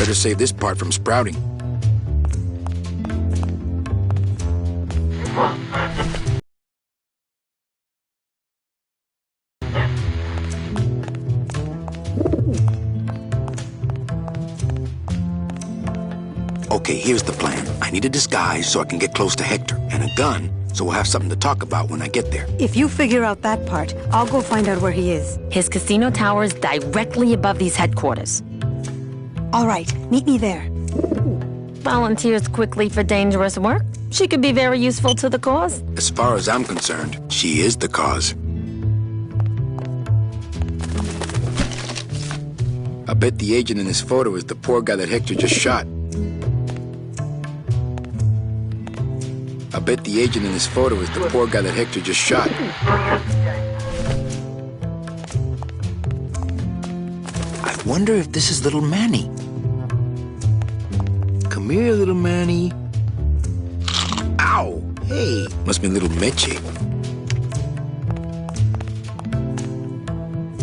Better save this part from sprouting. Okay, here's the plan. I need a disguise so I can get close to Hector, and a gun so we'll have something to talk about when I get there. If you figure out that part, I'll go find out where he is. His casino tower is directly above these headquarters. All right, meet me there. Volunteers quickly for dangerous work. She could be very useful to the cause. As far as I'm concerned, she is the cause. I bet the agent in this photo is the poor guy that Hector just shot. I bet the agent in this photo is the poor guy that Hector just shot. I wonder if this is little Manny. Come here, little Manny. Ow! Hey, must be little Meche.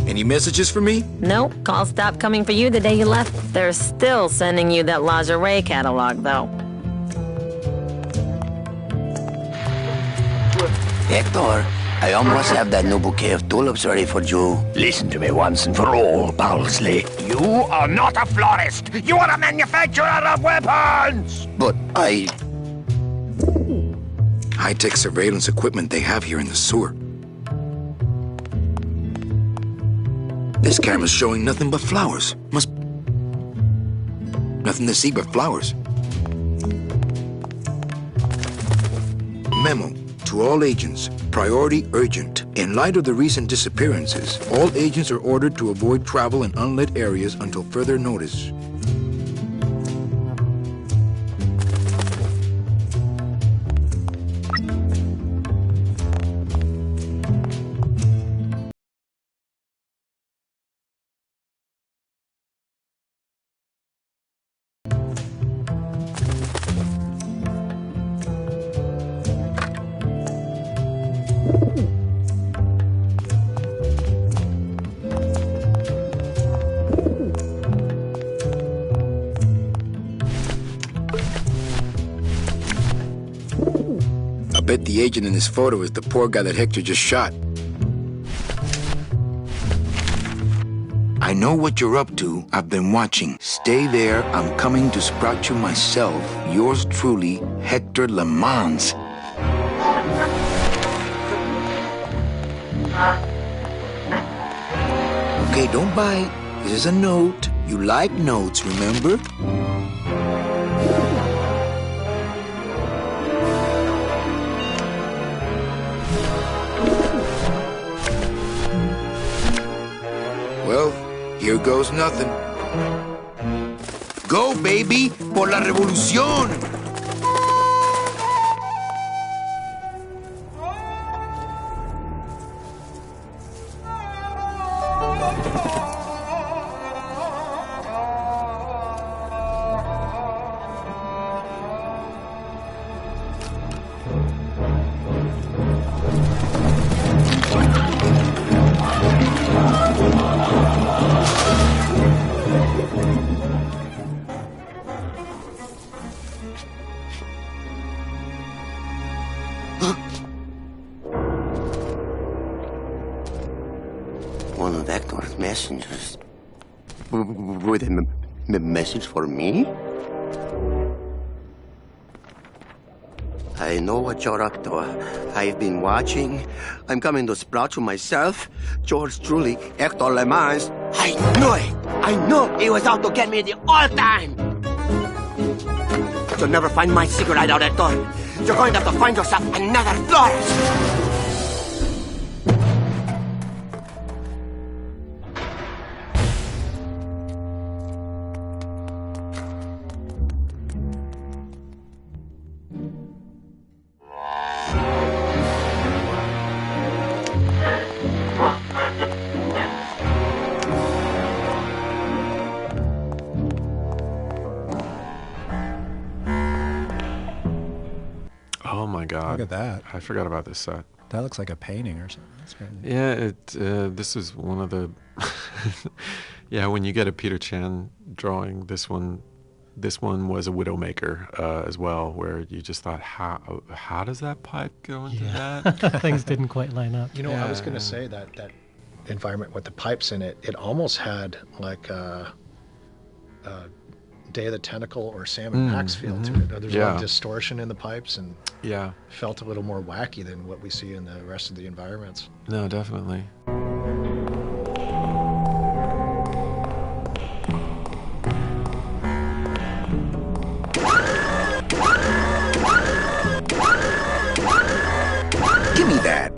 Any messages for me? Nope, calls stopped coming for you the day you left. They're still sending you that lingerie catalog, though. Hector, I almost have that new bouquet of tulips ready for you. Listen to me once and for all, Parsley. You are not a florist. You are a manufacturer of weapons. But I... High-tech surveillance equipment they have here in the sewer. This camera's showing nothing but flowers. Nothing to see but flowers. Memo. To all agents, priority urgent. In light of the recent disappearances, all agents are ordered to avoid travel in unlit areas until further notice. I bet the agent in this photo is the poor guy that Hector just shot. I know what you're up to. I've been watching. Stay there. I'm coming to sprout you myself. Yours truly, Hector Lemans. Okay, don't bite. This is a note. You like notes, remember? Well, here goes nothing. Go, baby, por la revolución! One of Hector's messengers. With a message for me? I know what you're up to. I've been watching. I'm coming to sprout you myself. Yours truly, Hector Lemans. I knew it! I knew he was out to get me the whole time! You'll never find my secret hideout, Hector. You're going to have to find yourself another florist! Oh my God! Look at that. I forgot about this set. That looks like a painting or something. That's crazy. Yeah, this is one of the. Yeah, when you get a Peter Chan drawing, this one this one was a Widowmaker as well, where you just thought, how does that pipe go into that? Things didn't quite line up. You know, I was going to say that environment with the pipes in it, it almost had like a Day of the Tentacle or Sam and Max feel to it. There's a lot of distortion in the pipes, and felt a little more wacky than what we see in the rest of the environments. No, definitely. Give me that.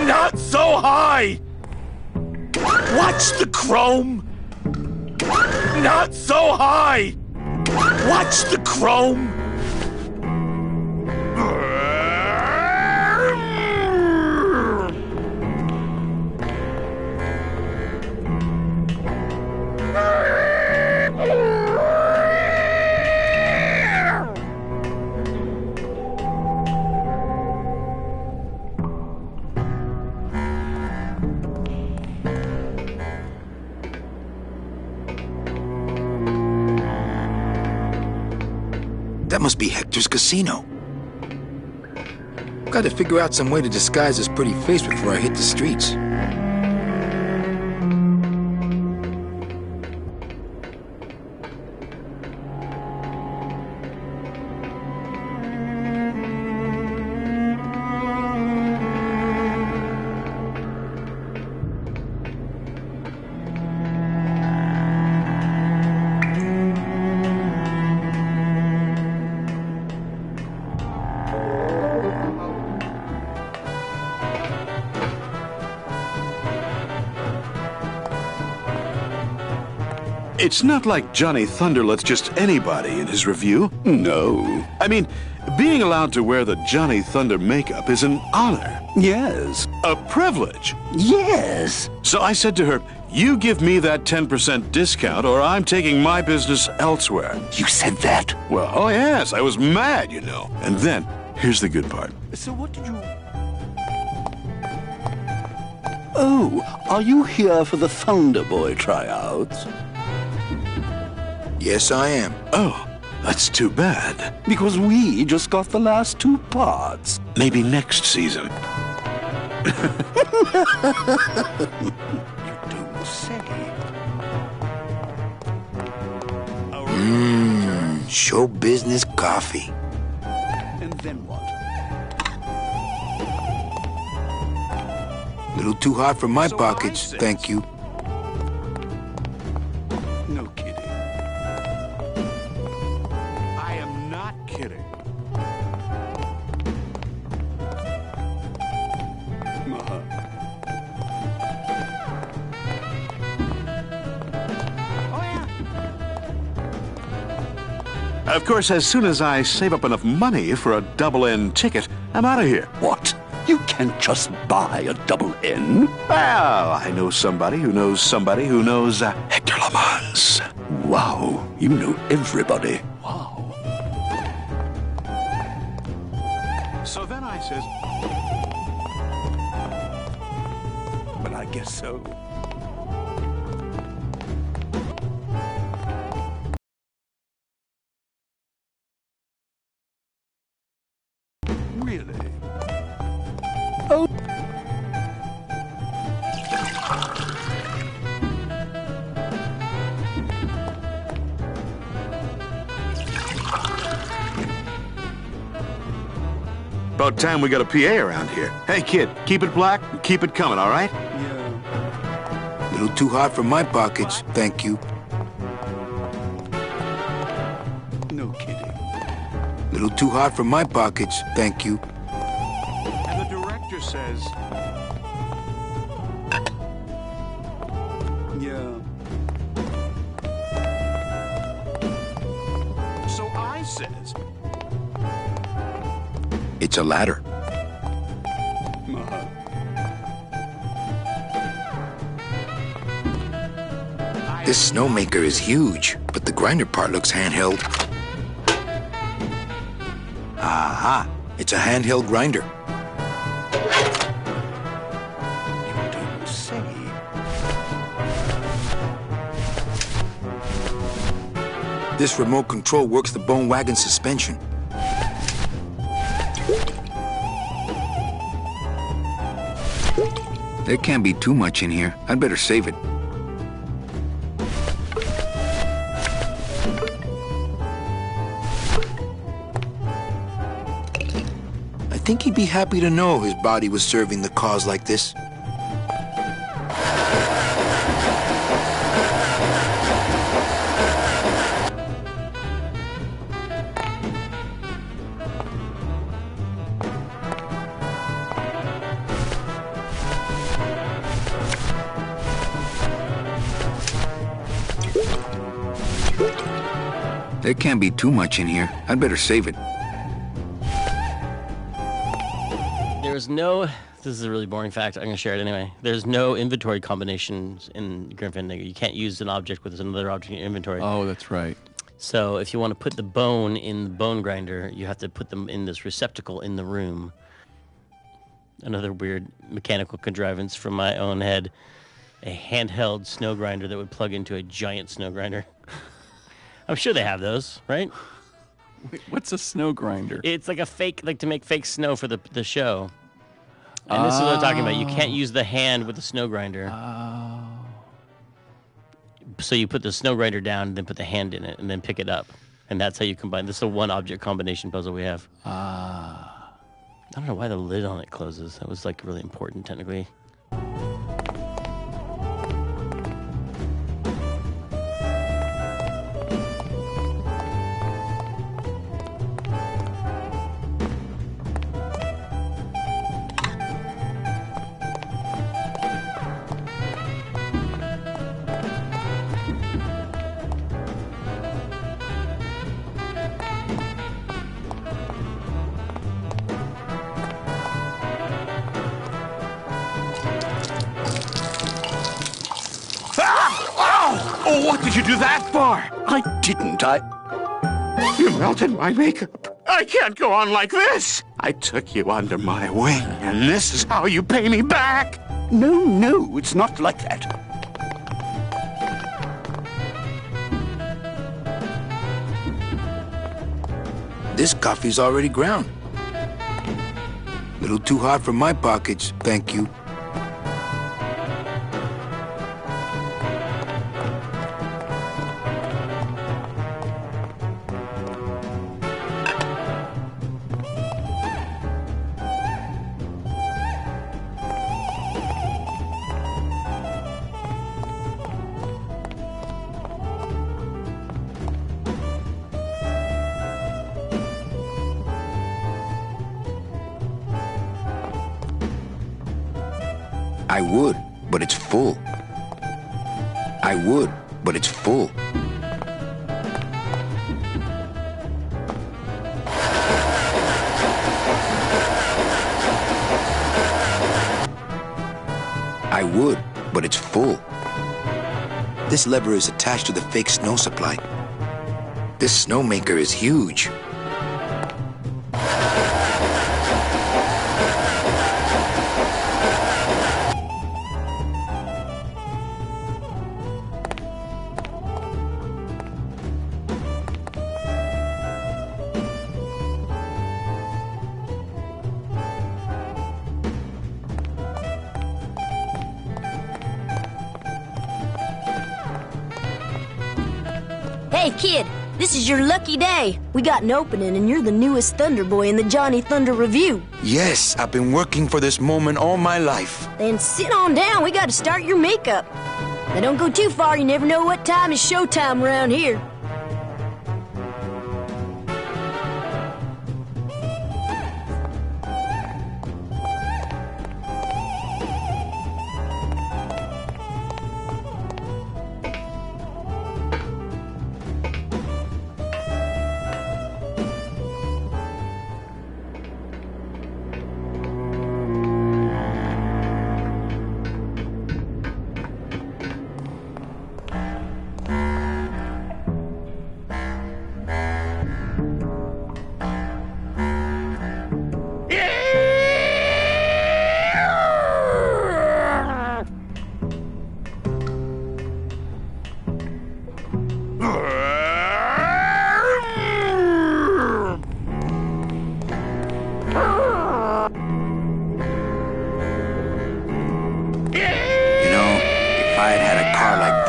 Not so high! Watch the chrome! Not so high! Watch the chrome! That must be Hector's casino. Got to figure out some way to disguise this pretty face before I hit the streets. It's not like Johnny Thunder lets just anybody in his review. No. I mean, being allowed to wear the Johnny Thunder makeup is an honor. Yes. A privilege. Yes. So I said to her, you give me that 10% discount or I'm taking my business elsewhere. You said that? Well, oh yes, I was mad, you know. And then, here's the good part. So what did you... Oh, are you here for the Thunder Boy tryouts? Yes, I am. Oh, that's too bad. Because we just got the last 2 parts. Maybe next season. You don't say. Show business coffee. And then what? Little too hot for my pockets, thank you. No kidding. I am not kidding. Of course, as soon as I save up enough money for a double-N ticket, I'm out of here. What? You can't just buy a double N? Well, I know somebody who knows Hector Lamans. Wow, you know everybody. Wow. So then I says... But I guess so. Really? Oh. About time we got a PA around here. Hey, kid, keep it black and keep it coming, all right? Yeah. Little too hot for my pockets, thank you. No kidding. Little too hot for my pockets, thank you. And the director says... Yeah. So I says... It's a ladder. This snowmaker is huge, but the grinder part looks handheld. Aha! It's a handheld grinder. This remote control works the bone wagon suspension. There can't be too much in here. I'd better save it. I think he'd be happy to know his body was serving the cause like this. There can't be too much in here. I'd better save it. There's no... This is a really boring fact. I'm going to share it anyway. There's no inventory combinations in Grim Fandango. You can't use an object with another object in your inventory. Oh, that's right. So if you want to put the bone in the bone grinder, you have to put them in this receptacle in the room. Another weird mechanical contrivance from my own head. A handheld snow grinder that would plug into a giant snow grinder. I'm sure they have those, right? Wait, what's a snow grinder? It's like a fake, like to make fake snow for the show. And this is what I'm talking about. You can't use the hand with the snow grinder. Oh. So you put the snow grinder down, and then put the hand in it, and then pick it up. And that's how you combine. This is a one-object combination puzzle we have. I don't know why the lid on it closes. That was like really important, technically. Oh, what did you do that for? I didn't. You melted my makeup. I can't go on like this. I took you under my wing, and this is how you pay me back. No, it's not like that. This coffee's already ground. Little too hot for my pockets, thank you. I would, but it's full. I would, but it's full. I would, but it's full. This lever is attached to the fake snow supply. This snowmaker is huge. Hey, kid, this is your lucky day. We got an opening, and you're the newest Thunder Boy in the Johnny Thunder Review. Yes, I've been working for this moment all my life. Then sit on down. We got to start your makeup. Now, don't go too far. You never know what time is showtime around here.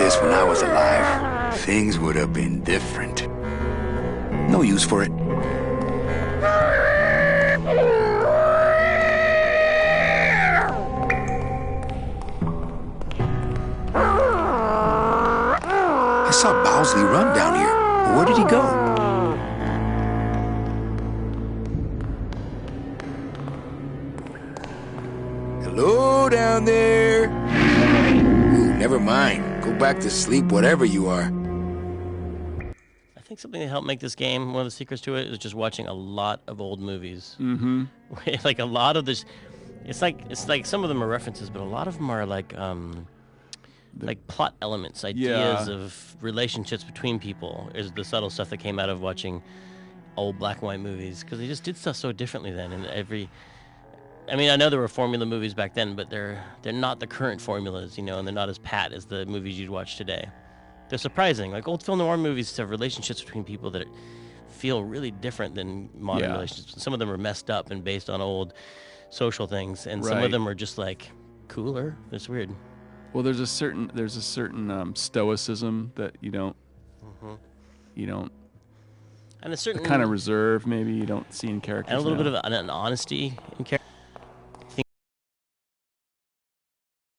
this when I was alive, things would have been different. No use for it. I saw Bowsley run down here. Where did he go? Hello down there. Ooh, never mind. Go back to sleep, whatever you are. I think something that helped make this game, one of the secrets to it, is just watching a lot of old movies. Mm-hmm. Like a lot of this, it's like some of them are references, but a lot of them are like plot elements, ideas of relationships between people. Is the subtle stuff that came out of watching old black and white movies, because they just did stuff so differently then. And I mean, I know there were formula movies back then, but they're not the current formulas, and they're not as pat as the movies you'd watch today. They're surprising. Like old film noir movies have relationships between people that feel really different than modern relationships. Some of them are messed up and based on old social things, and some of them are just like cooler. It's weird. Well, there's a certain stoicism that you don't, and a certain kind of reserve maybe you don't see in characters, and a little bit of an honesty in character.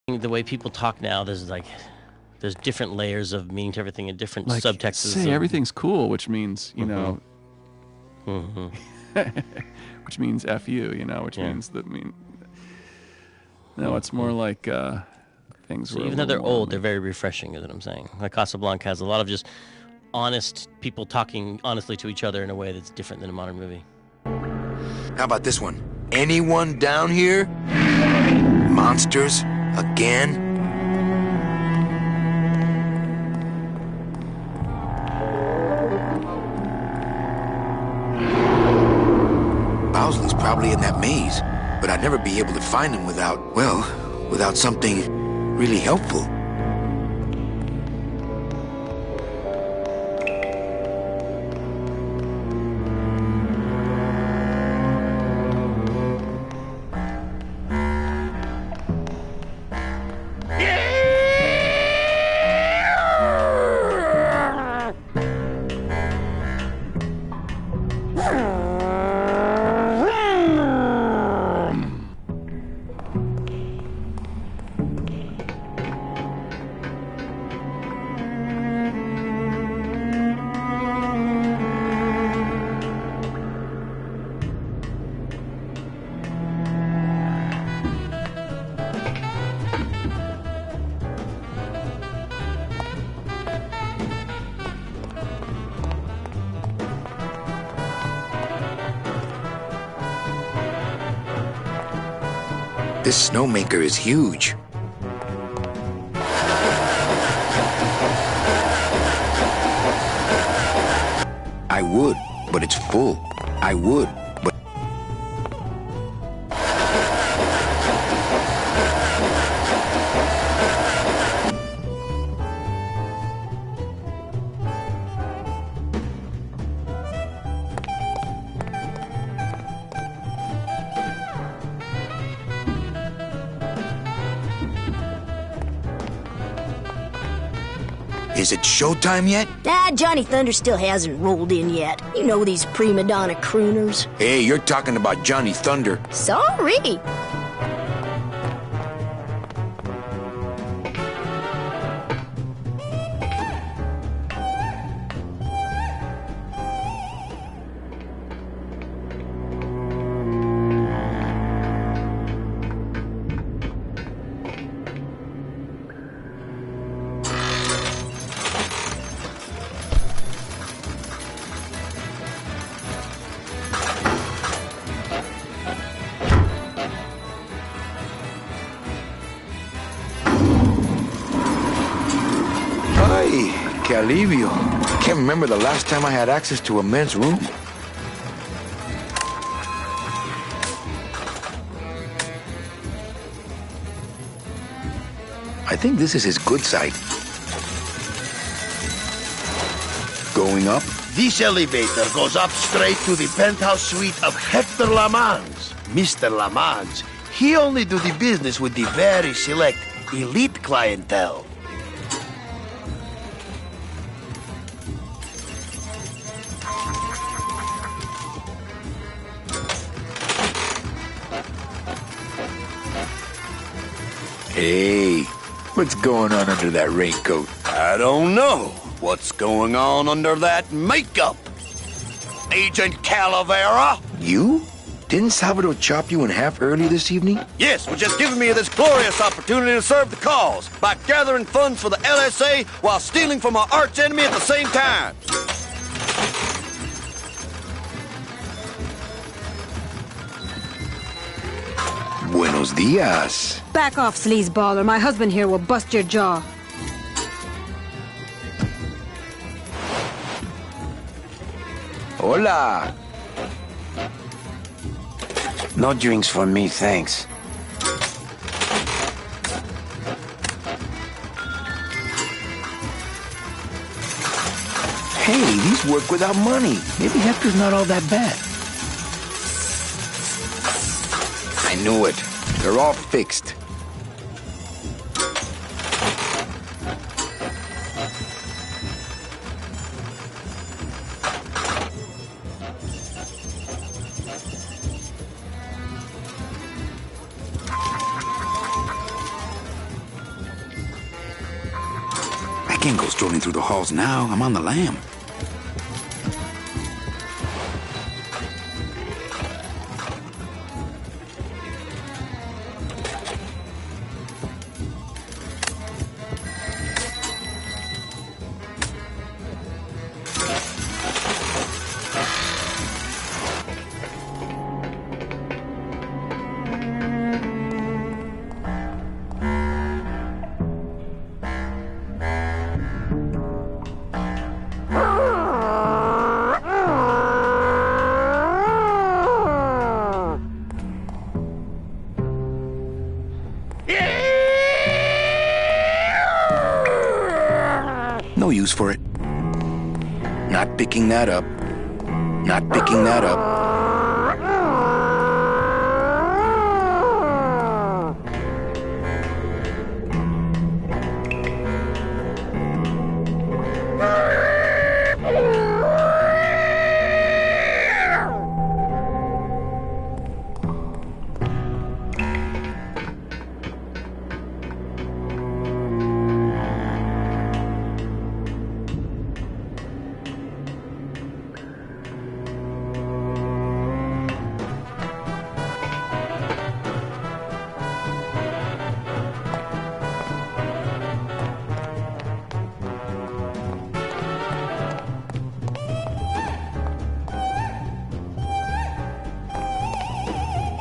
The way people talk now, there's different layers of meaning to everything and different subtexts. Say everything's cool, which means which means F you, which means that no, it's more like things. So even though they're old, they're very refreshing, is what I'm saying. Like Casablanca has a lot of just honest people talking honestly to each other in a way that's different than a modern movie. How about this one? Anyone down here? Monsters? Again? Bowsley's probably in that maze, but I'd never be able to find him without something really helpful. This snowmaker is huge. I would, but it's full. I would, but... Is it showtime yet? Johnny Thunder still hasn't rolled in yet. You know these prima donna crooners. Hey, you're talking about Johnny Thunder. Sorry. Que alivio. Can't remember the last time I had access to a men's room. I think this is his good side. Going up? This elevator goes up straight to the penthouse suite of Hector Lamans. Mr. Lamans, he only do the business with the very select elite clientele. Hey, what's going on under that raincoat? I don't know what's going on under that makeup. Agent Calavera? You? Didn't Salvador chop you in half early this evening? Yes, for just giving me this glorious opportunity to serve the cause by gathering funds for the LSA while stealing from our arch enemy at the same time. Buenos dias. Back off, sleazeball, or my husband here will bust your jaw. Hola. No drinks for me, thanks. Hey, these work without money. Maybe Hector's not all that bad. I knew it. They're all fixed. I can't go strolling through the halls now. I'm on the lam. No use for it. Not picking that up. Not picking that up.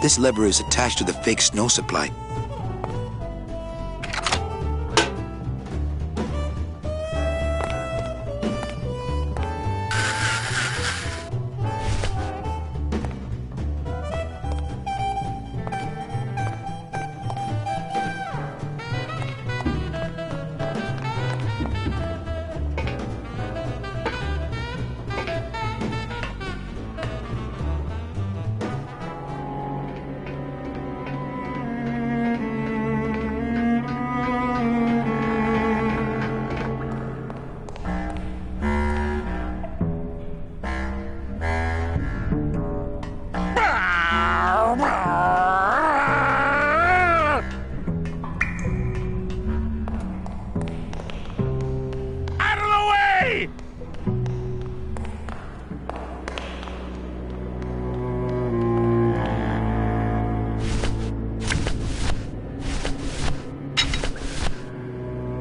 This lever is attached to the fake snow supply.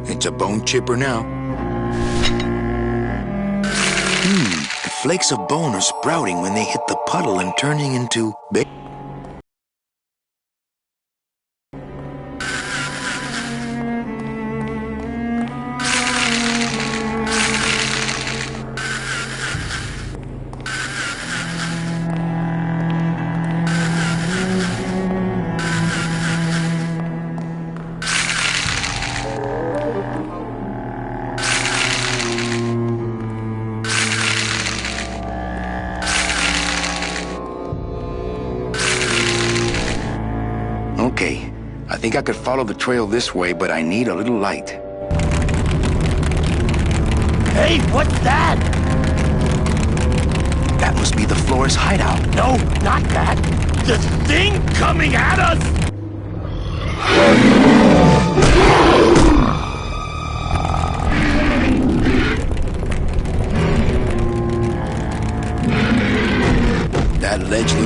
It's a bone chipper now. The flakes of bone are sprouting when they hit the puddle and turning into... Okay, I think I could follow the trail this way, but I need a little light. Hey, what's that? That must be the Flores hideout. No, not that. The thing coming at us!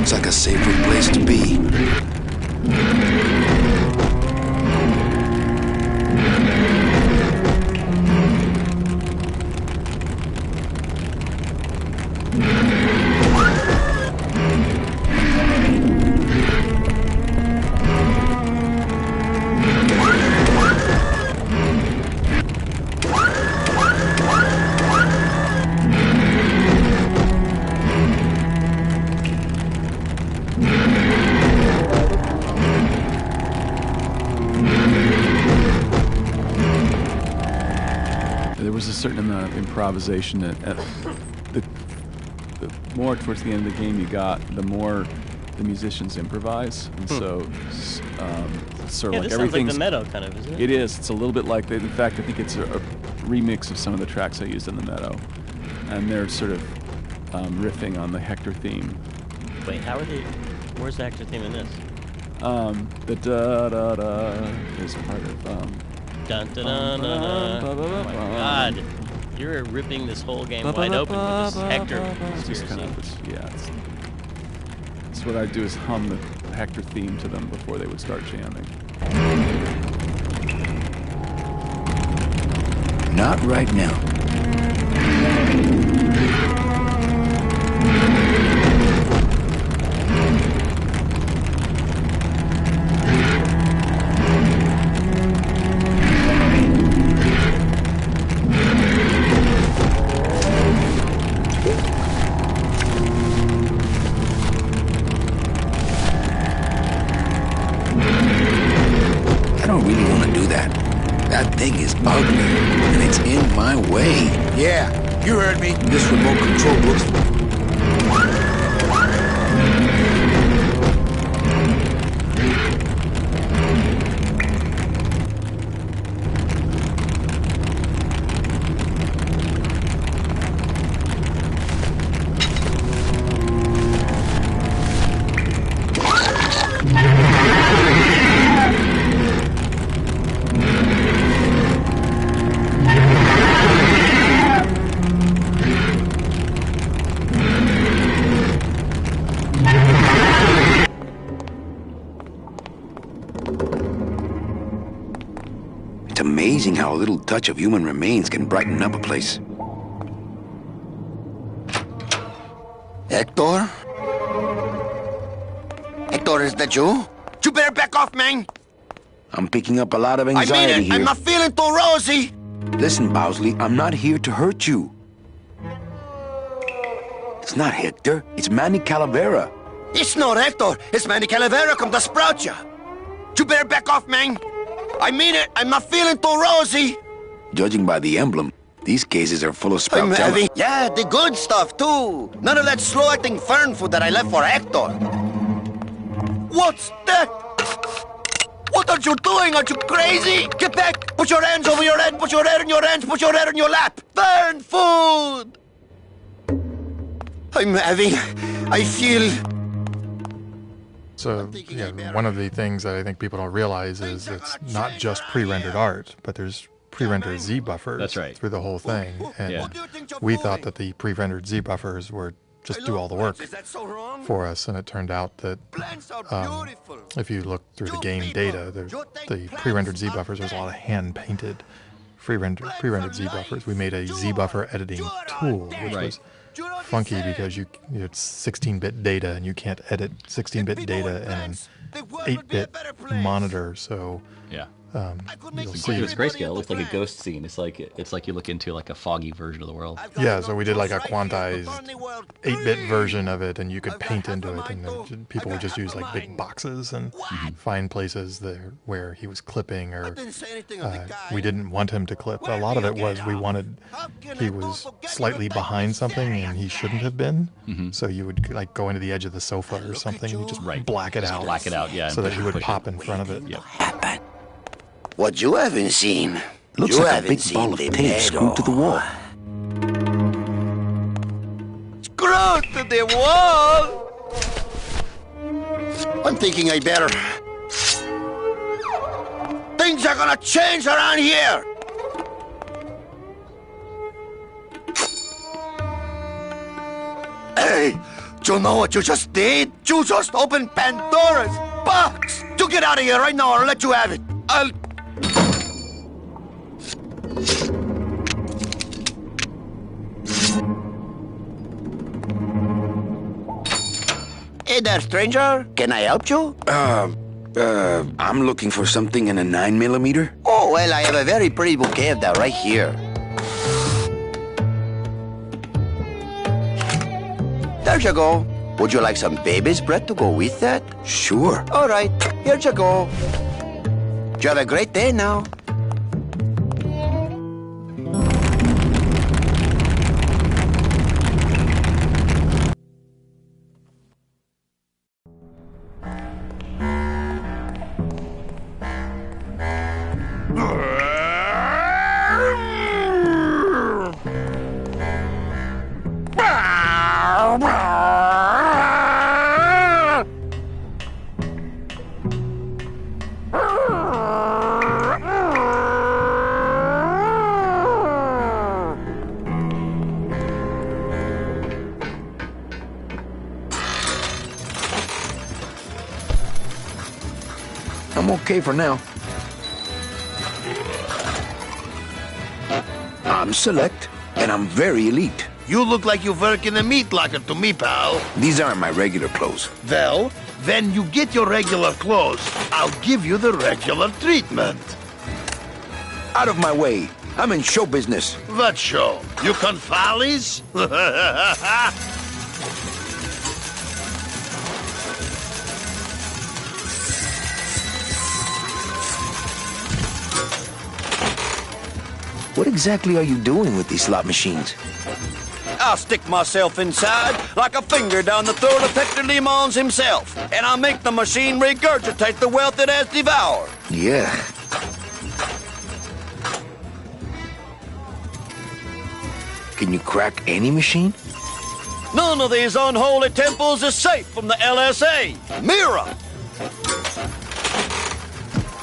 looks like a safer place to be. There was a certain amount of improvisation at the more towards the end of the game you got, the more the musicians improvise, and so sort of like this everything's sounds like the Meadow kind of, isn't it? It is. It's a little bit like in fact, I think it's a remix of some of the tracks I used in the Meadow, and they're sort of riffing on the Hector theme. Wait, how are they? Where's the Hector theme in this? The da da da is part of Dun, dun, dun, dun, dun. Oh my God, you're ripping this whole game wide open with this Hector conspiracy. That's what I'd do is hum the Hector theme to them before they would start jamming. Not right now. I don't really want to do that. That thing is ugly, and it's in my way. Yeah, you heard me. This remote control looks... It's amazing how a little touch of human remains can brighten up a place. Hector? Hector, is that you? You better back off, man! I'm picking up a lot of anxiety I mean it. here. I'm not feeling too rosy! Listen, Bowsley, I'm not here to hurt you. It's not Hector, it's Manny Calavera. It's not Hector, it's Manny Calavera come to sprout you. You better back off, man! I mean it, I'm not feeling too rosy! Judging by the emblem, these cases are full of sprout jello. Yeah, the good stuff, too. None of that slow-acting fern food that I left for Hector. What's that? What are you doing? Are you crazy? Get back! Put your hands over your head! Put your head in your hands! Put your head in your lap! Fern food! I feel... So, yeah, one of the things that I think people don't realize is it's not just pre-rendered art, but there's pre-rendered Z buffers through the whole thing. And we thought that the pre-rendered Z buffers were just do all the work for us, and it turned out that if you look through the game data, the pre-rendered Z buffers, there's a lot of hand-painted pre-rendered Z buffers. We made a Z buffer editing tool, which was funky because it's 16-bit data, and you can't edit 16-bit data in an 8-bit monitor. So you'll see. It was grayscale. It looks like a ghost scene. It's like you look into like a foggy version of the world. Yeah, so we did like a quantized 8-bit version of it, and you could paint into it, and then people would just use like big boxes and find places there where he was clipping, or we didn't want him to clip. A lot of it was he was slightly behind something and he shouldn't have been. So you would like go into the edge of the sofa or something, and you just black it out. Black it out, yeah. So that he would pop in front of it. What you haven't seen. Looks like a big ball of tape screwed to the wall. Screwed to the wall? I'm thinking I better. Things are gonna change around here. Hey, You know what you just did? You just opened Pandora's box! You get out of here right now or I'll let you have it. Hey there, stranger. Can I help you? I'm looking for something in a 9mm. Oh, well, I have a very pretty bouquet of that right here. There you go. Would you like some baby's breath to go with that? Sure. All right, here you go. You have a great day now. I'm okay for now. I'm select, and I'm very elite. You look like you work in a meat locker to me, pal. These aren't my regular clothes. Well, when you get your regular clothes, I'll give you the regular treatment. Out of my way. I'm in show business. What show? You confalis? What exactly are you doing with these slot machines? I'll stick myself inside like a finger down the throat of Hector Limons himself, and I'll make the machine regurgitate the wealth it has devoured. Yeah. Can you crack any machine? None of these unholy temples is safe from the LSA. Mira!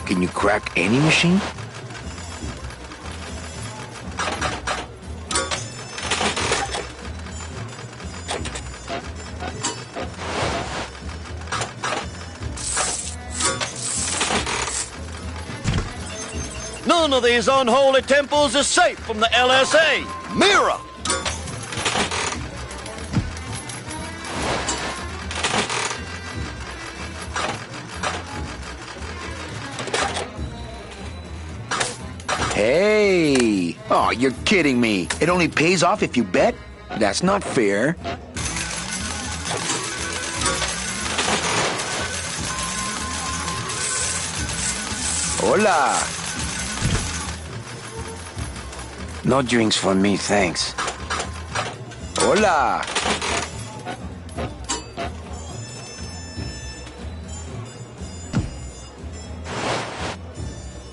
Can you crack any machine? None of these unholy temples is safe from the LSA. Mira! Hey! Oh, you're kidding me. It only pays off if you bet? That's not fair. Hola! No drinks for me, thanks. Hola!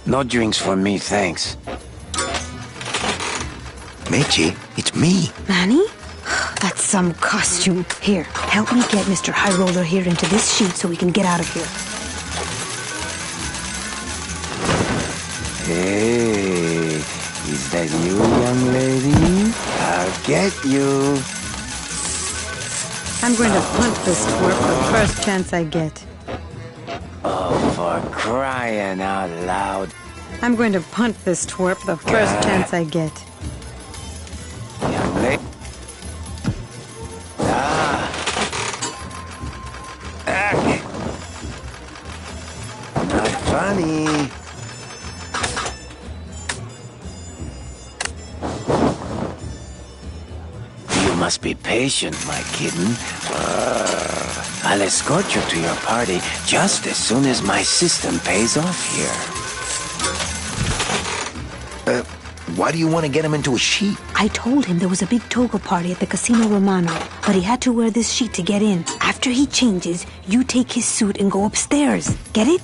No drinks for me, thanks. Meche, it's me. Manny? That's some costume. Here, help me get Mr. High Roller here into this sheet so we can get out of here. Hey, is that you, young lady? I'll get you. I'm going to punt this twerp the first chance I get. Oh, for crying out loud. I'm going to punt this twerp the first chance I get. Young lady. Not funny. You must be patient, my kitten. I'll escort you to your party just as soon as my system pays off here. Why do you want to get him into a sheet? I told him there was a big toga party at the Casino Romano, but he had to wear this sheet to get in. After he changes, you take his suit and go upstairs. Get it?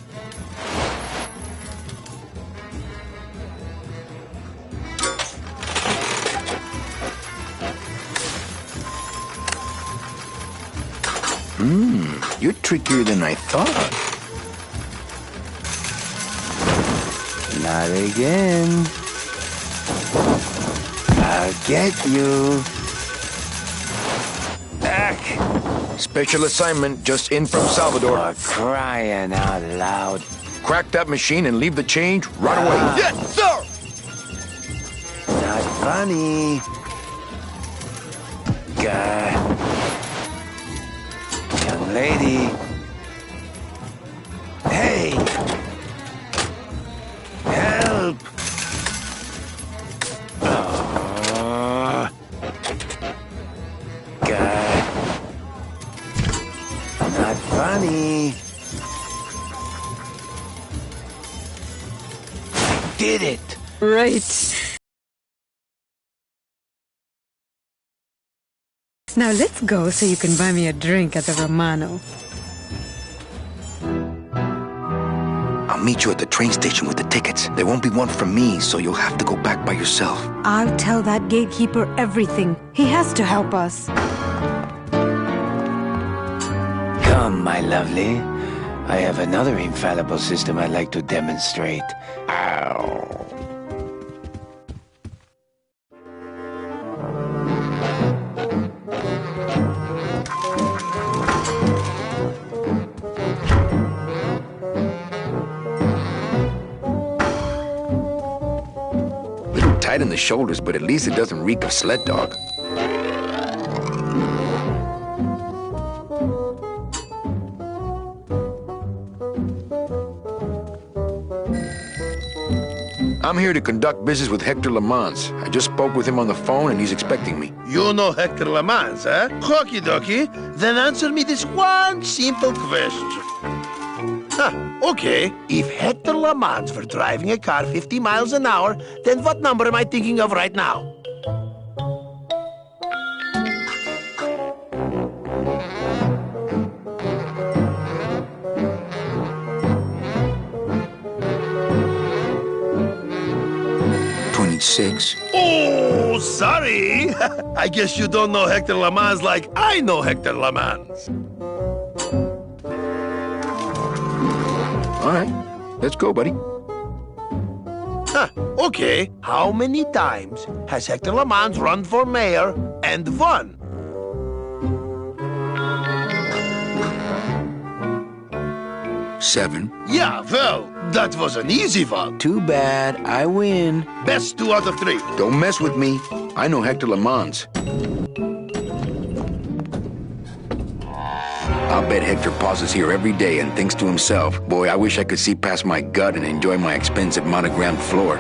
You're trickier than I thought. Not again. I'll get you. Special assignment just in from Salvador. For crying out loud. Crack that machine and leave the change right away. Yes, sir! Not funny. Young lady. Hey! Help! Not funny. I did it. Right. Now let's go so you can buy me a drink at the Romano. I'll meet you at the train station with the tickets. There won't be one for me, so you'll have to go back by yourself. I'll tell that gatekeeper everything. He has to help us. Come, my lovely. I have another infallible system I'd like to demonstrate. Ow. Little tight in the shoulders, but at least it doesn't reek of sled dog. I'm here to conduct business with Hector Lamans. I just spoke with him on the phone and he's expecting me. You know Hector Lamans, eh? Okie dokie. Then answer me this one simple question. Okay. If Hector Lamans were driving a car 50 miles an hour, then what number am I thinking of right now? Six. Oh, sorry. I guess you don't know Hector Lamans like I know Hector Lamans. All right. Let's go, buddy. Okay. How many times has Hector Lamans run for mayor and won? Seven. Yeah, well, that was an easy one. Too bad. I win. Best 2 out of 3. Don't mess with me. I know Hector Lamans. I'll bet Hector pauses here every day and thinks to himself, boy, I wish I could see past my gut and enjoy my expensive monogrammed floor.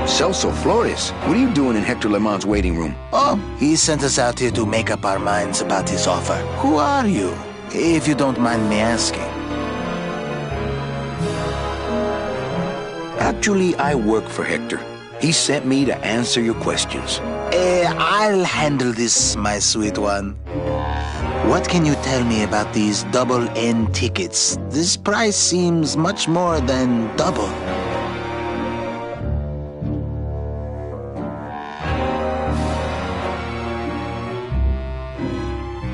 Celso Flores, what are you doing in Hector Lamans' waiting room? Oh, he sent us out here to make up our minds about his offer. Who are you, if you don't mind me asking? Actually, I work for Hector. He sent me to answer your questions. I'll handle this, my sweet one. What can you tell me about these double N tickets? This price seems much more than double.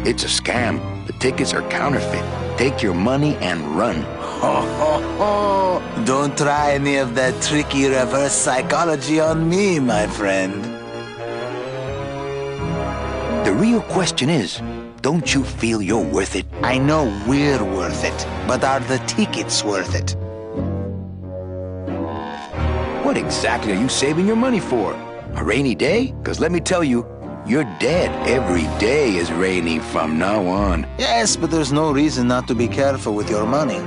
It's a scam. The tickets are counterfeit. Take your money and run. Ho, ho, ho. Don't try any of that tricky reverse psychology on me, my friend. The real question is, don't you feel you're worth it? I know we're worth it, but are the tickets worth it? What exactly are you saving your money for? A rainy day? Because let me tell you, you're dead. Every day is rainy from now on. Yes, but there's no reason not to be careful with your money.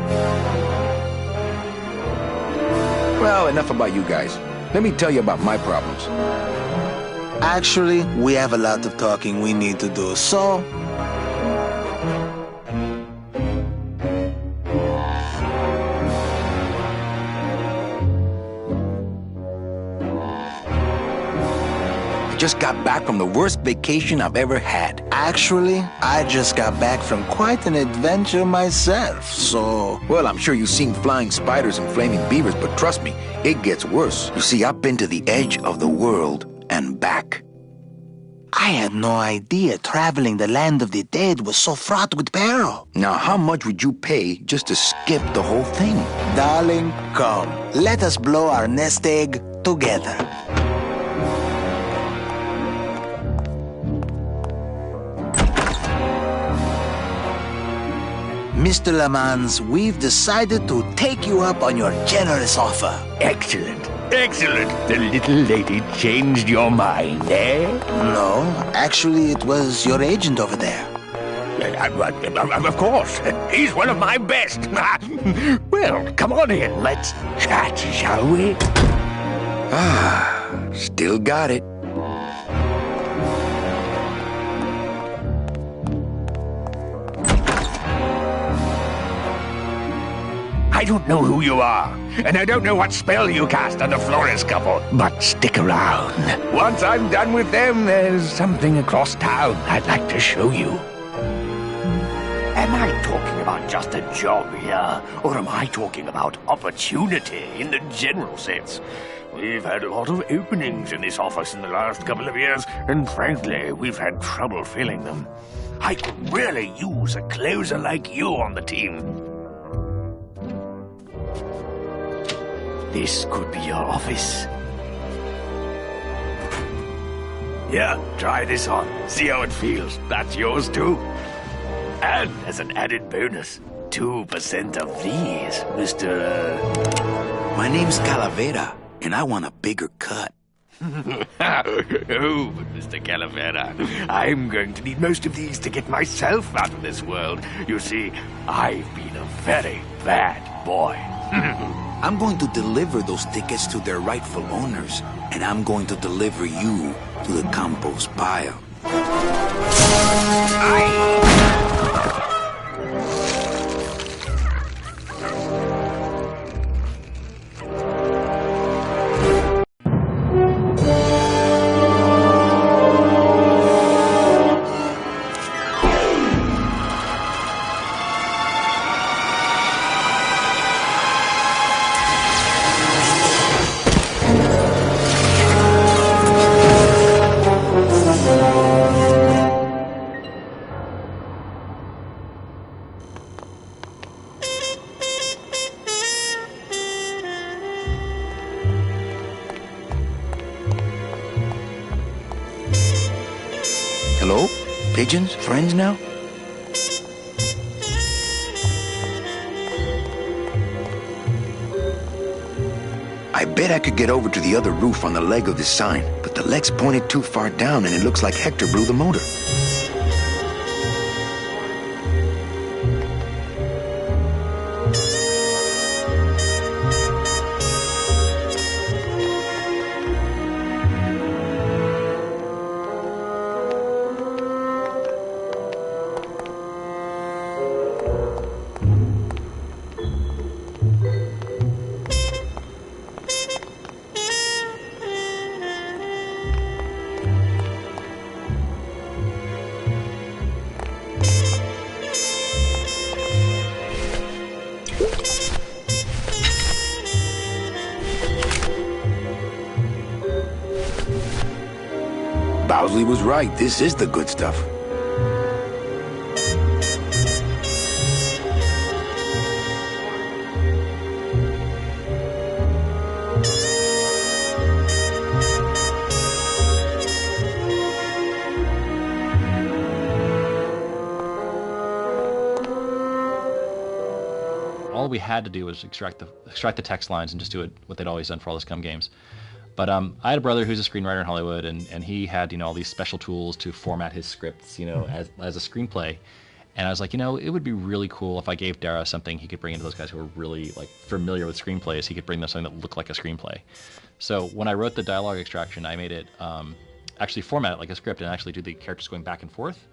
Well, enough about you guys. Let me tell you about my problems. Actually, we have a lot of talking we need to do, so... I just got back from the worst vacation I've ever had. Actually, I just got back from quite an adventure myself, so... Well, I'm sure you've seen flying spiders and flaming beavers, but trust me, it gets worse. You see, I've been to the edge of the world and back. I had no idea traveling the land of the dead was so fraught with peril. Now, how much would you pay just to skip the whole thing? Darling, come. Let us blow our nest egg together. Mr. Lamans, we've decided to take you up on your generous offer. Excellent. Excellent. The little lady changed your mind, eh? No, actually, it was your agent over there. Of course. He's one of my best. Well, come on in. Let's chat, shall we? Still got it. I don't know who you are, and I don't know what spell you cast on the Flores couple, but stick around. Once I'm done with them, there's something across town I'd like to show you. Am I talking about just a job here, or am I talking about opportunity in the general sense? We've had a lot of openings in this office in the last couple of years, and frankly, we've had trouble filling them. I could really use a closer like you on the team. This could be your office. Yeah, try this on. See how it feels. That's yours too. And as an added bonus, 2% of these, Mr. My name's Calavera, and I want a bigger cut. Oh, but Mr. Calavera, I'm going to need most of these to get myself out of this world. You see, I've been a very bad boy. I'm going to deliver those tickets to their rightful owners, and I'm going to deliver you to the compost pile. Hello? Pigeons? Friends now? I bet I could get over to the other roof on the leg of this sign, but the leg's pointed too far down and it looks like Hector blew the motor. Bowsley was right. This is the good stuff. All we had to do was extract the text lines and just do it what they'd always done for all the Scum games. But I had a brother who's a screenwriter in Hollywood, and he had, all these special tools to format his scripts, as a screenplay. And I was like, it would be really cool if I gave Dara something he could bring into those guys who were really familiar with screenplays. He could bring them something that looked like a screenplay. So when I wrote the dialogue extraction, I made it actually format it like a script and actually do the characters going back and forth.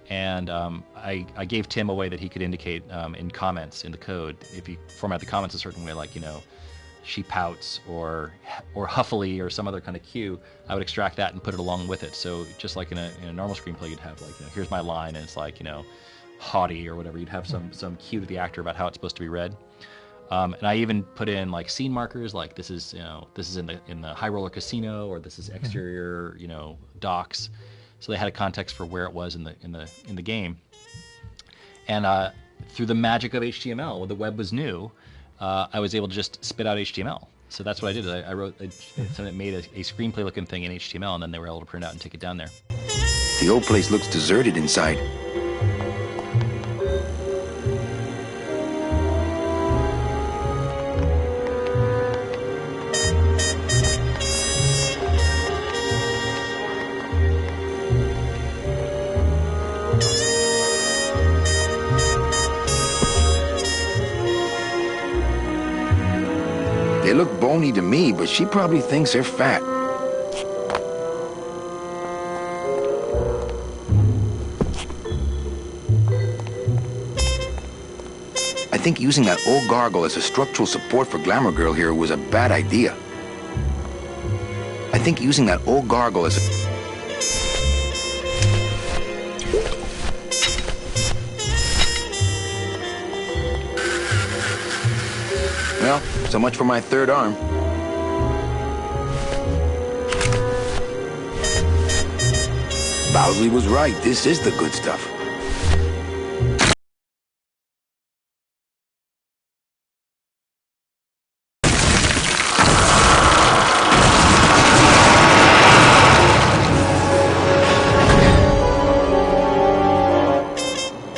And I gave Tim a way that he could indicate in comments in the code, if you format the comments a certain way, she pouts or huffily or some other kind of cue, I would extract that and put it along with it. So just like in a normal screenplay, you'd have here's my line, and it's haughty or whatever. You'd have some cue to the actor about how it's supposed to be read. And I even put in scene markers, this is in the High Roller Casino, or this is exterior docks, so they had a context for where it was in the game. And through the magic of HTML, when the web was new, I was able to just spit out HTML. So that's what I did. I wrote something that made a screenplay looking thing in HTML, and then they were able to print it out and take it down there. The old place looks deserted inside. They look bony to me, but she probably thinks they're fat. I think using that old gargle as a structural support for Glamour Girl here was a bad idea. I think using that old gargle as a... Well, so much for my third arm. Bowsley was right. This is the good stuff.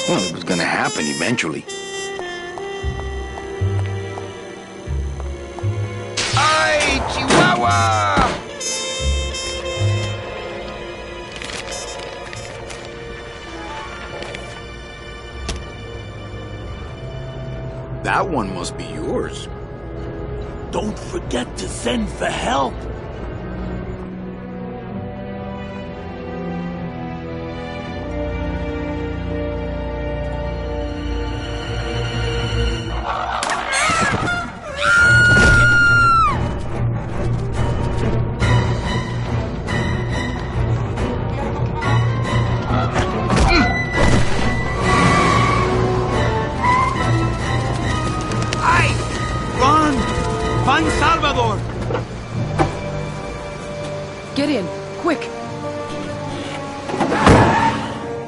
Well, it was gonna happen eventually. Ay, Chihuahua! That one must be yours. Don't forget to send for help. Find Salvador! Get in, quick!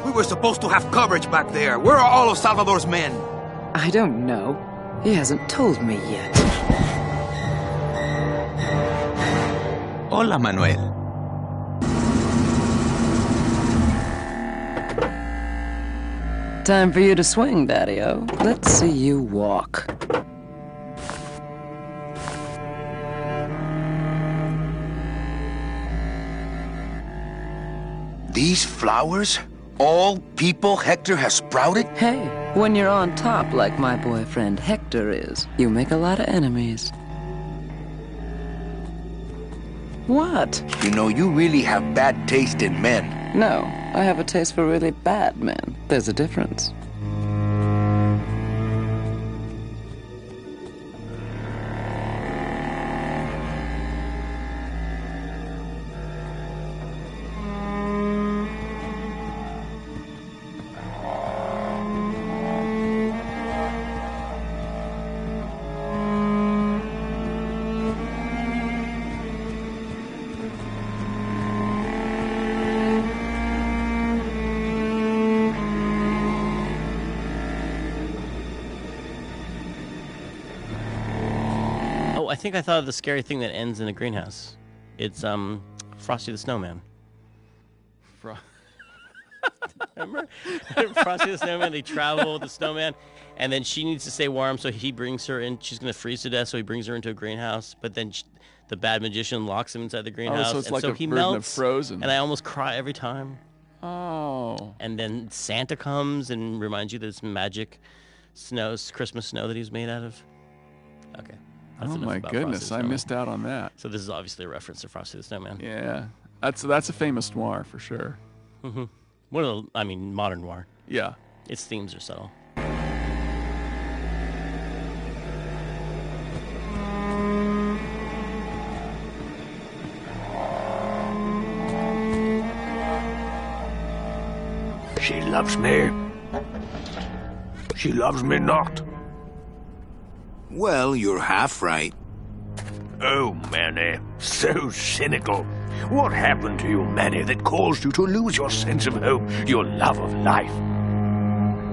We were supposed to have coverage back there. Where are all of Salvador's men? I don't know. He hasn't told me yet. Hola, Manuel. Time for you to swing, Daddy-O. Let's see you walk. These flowers? All people Hector has sprouted? Hey, when you're on top like my boyfriend Hector is, you make a lot of enemies. What? You know, you really have bad taste in men. No, I have a taste for really bad men. There's a difference. I think I thought of the scary thing that ends in a greenhouse. It's Frosty the Snowman. Remember? Frosty the Snowman, they travel with the snowman, and then she needs to stay warm, so he brings her in. She's going to freeze to death, so he brings her into a greenhouse, but then the bad magician locks him inside the greenhouse. Oh, so it's and like so a he version melts, of Frozen. And I almost cry every time. Oh. And then Santa comes and reminds you that it's magic snow, Christmas snow that he's made out of. Okay. That's oh my goodness, I missed out on that. So this is obviously a reference to Frosty the Snowman. Yeah, that's a famous noir for sure. Mm-hmm. One of the, I mean, modern noir. Yeah. Its themes are subtle. She loves me. She loves me not. Well, you're half right. Oh, Manny, so cynical. What happened to you, Manny, that caused you to lose your sense of hope, your love of life?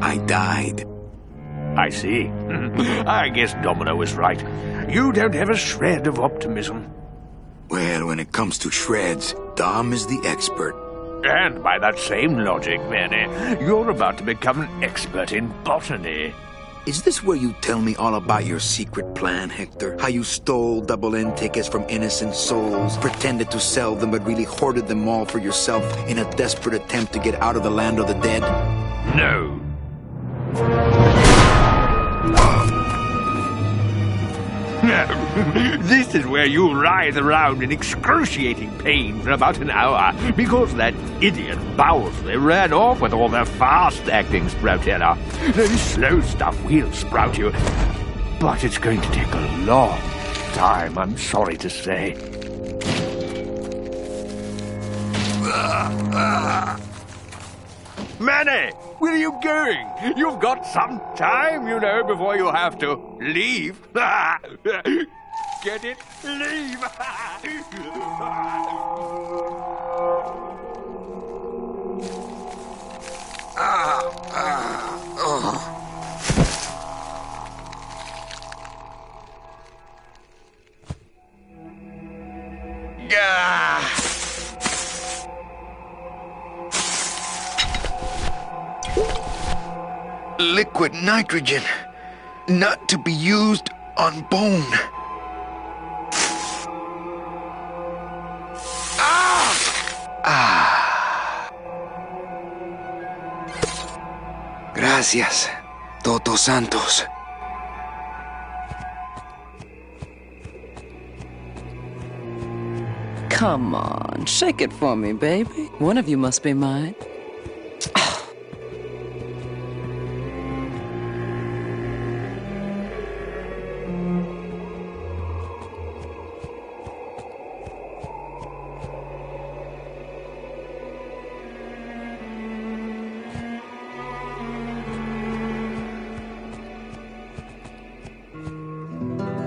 I died. I see. I guess Domino was right. You don't have a shred of optimism. Well, when it comes to shreds, Dom is the expert. And by that same logic, Manny, you're about to become an expert in botany. Is this where you tell me all about your secret plan, Hector? How you stole double-end tickets from innocent souls, pretended to sell them but really hoarded them all for yourself in a desperate attempt to get out of the land of the dead? No. This is where you'll writhe around in excruciating pain for about an hour because that idiot Bowsley ran off with all the fast-acting Sproutella. The slow stuff will sprout you, but it's going to take a long time, I'm sorry to say. Manny, where are you going? You've got some time, you know, before you have to leave. Get it? Leave! Liquid nitrogen, not to be used on bone. Gracias, Toto Santos. Come on, shake it for me, baby. One of you must be mine.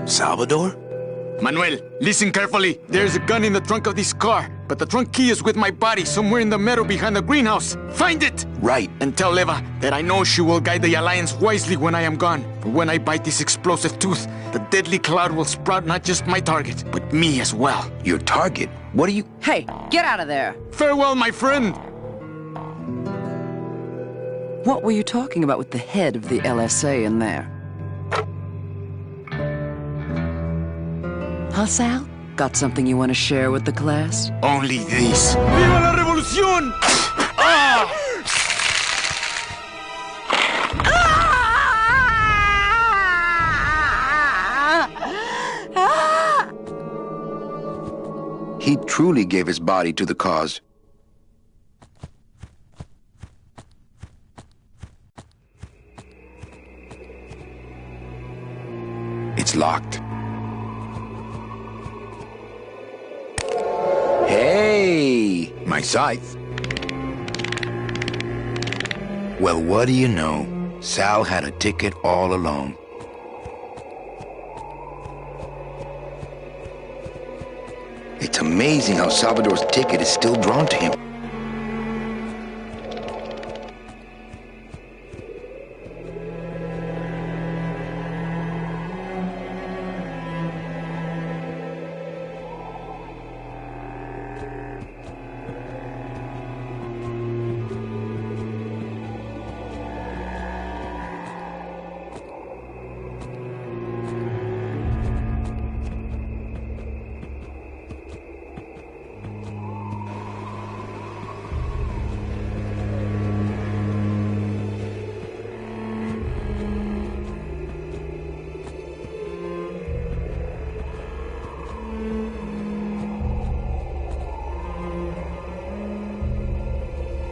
Salvador? Manuel, listen carefully. There's a gun in the trunk of this car, but the trunk key is with my body somewhere in the meadow behind the greenhouse. Find it! Right. And tell Eva that I know she will guide the Alliance wisely when I am gone. For when I bite this explosive tooth, the deadly cloud will sprout not just my target, but me as well. Your target? What are you... Hey, get out of there! Farewell, my friend! What were you talking about with the head of the LSA in there? Huh, Sal? Got something you want to share with the class? Only this. ¡Viva la revolución! Ah! He truly gave his body to the cause. It's locked. Hey, my scythe. Well, what do you know? Sal had a ticket all along. It's amazing how Salvador's ticket is still drawn to him.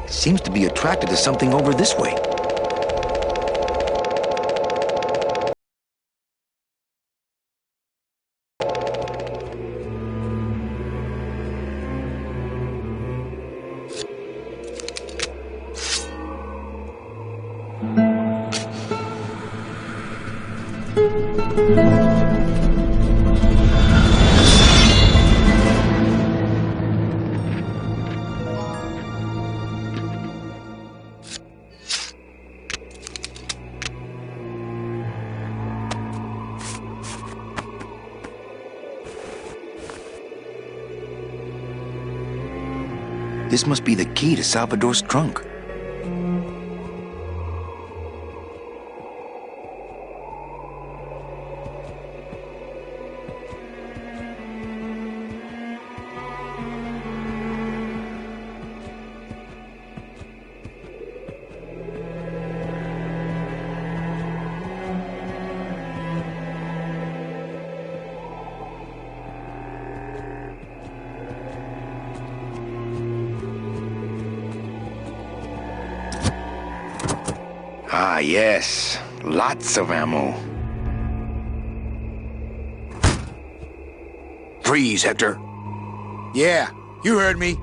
Seems to be attracted to something over this way. This must be the key to Salvador's trunk. yes. Lots of ammo. Freeze, Hector. Yeah, you heard me.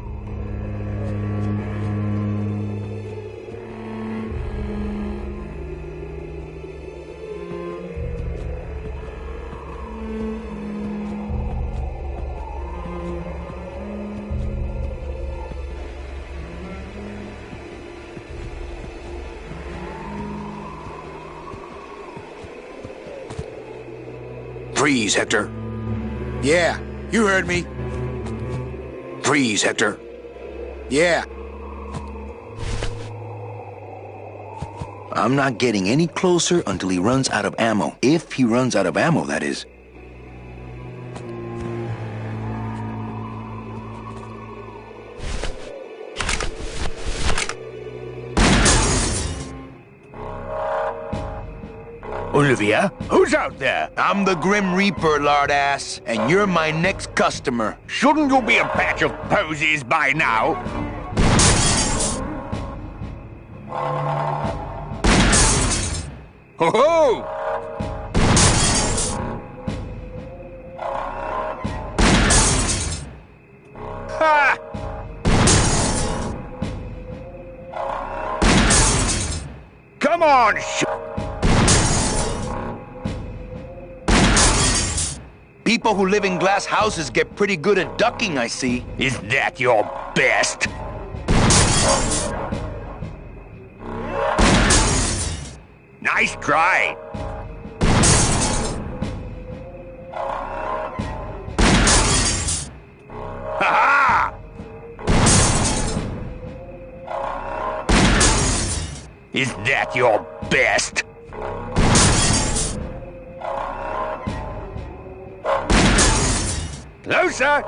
Freeze, Hector. Yeah, you heard me. Freeze, Hector. Yeah. I'm not getting any closer until he runs out of ammo. If he runs out of ammo, that is. Olivia, who's out there? I'm the Grim Reaper, lardass, and you're my next customer. Shouldn't you be a batch of posies by now? Ho-ho! Ha! Come on, People who live in glass houses get pretty good at ducking, I see. Is that your best? Nice try. Ha-ha! Is that your best? Closer!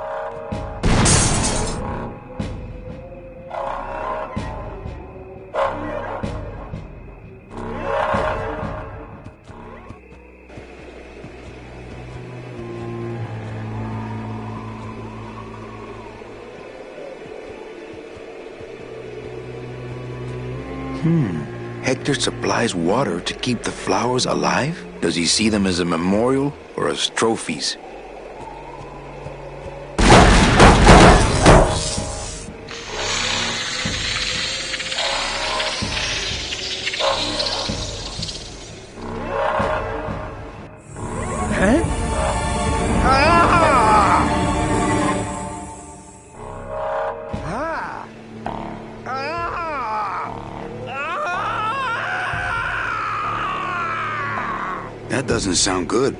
Hector supplies water to keep the flowers alive? Does he see them as a memorial or as trophies? That doesn't sound good.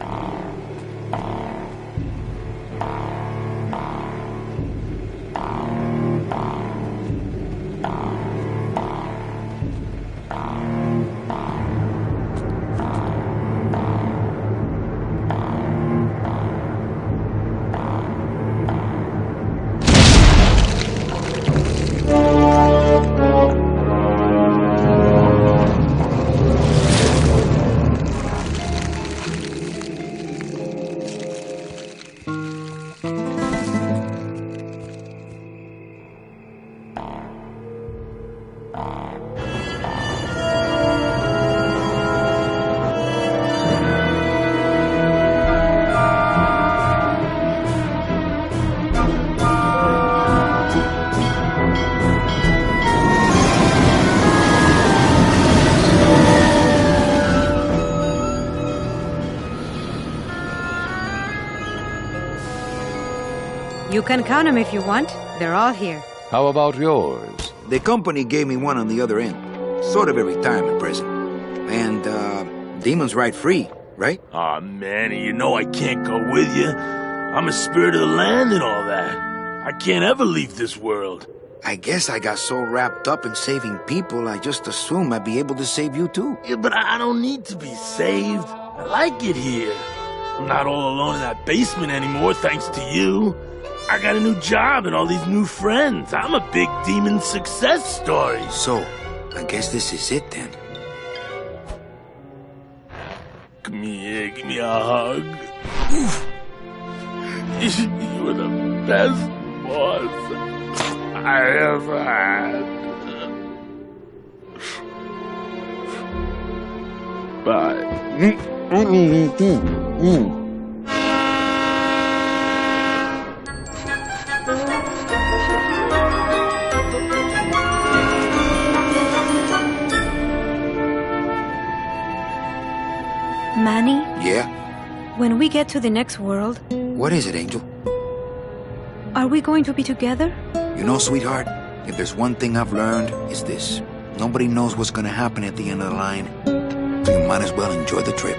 You can count them if you want. They're all here. How about yours? The company gave me one on the other end. Sort of a retirement present. And, demons ride free, right? Aw, Manny, you know I can't go with you. I'm a spirit of the land and all that. I can't ever leave this world. I guess I got so wrapped up in saving people, I just assumed I'd be able to save you too. Yeah, but I don't need to be saved. I like it here. I'm not all alone in that basement anymore, thanks to you. I got a new job and all these new friends. I'm a big demon success story. So, I guess this is it then. Come here, give me a hug. You were the best boss I ever had. Bye. Manny, Yeah? when we get to the next world, What is it, Angel? are we going to be together? You know, sweetheart, if there's one thing I've learned, it's this. Nobody knows what's gonna happen at the end of the line, so you might as well enjoy the trip.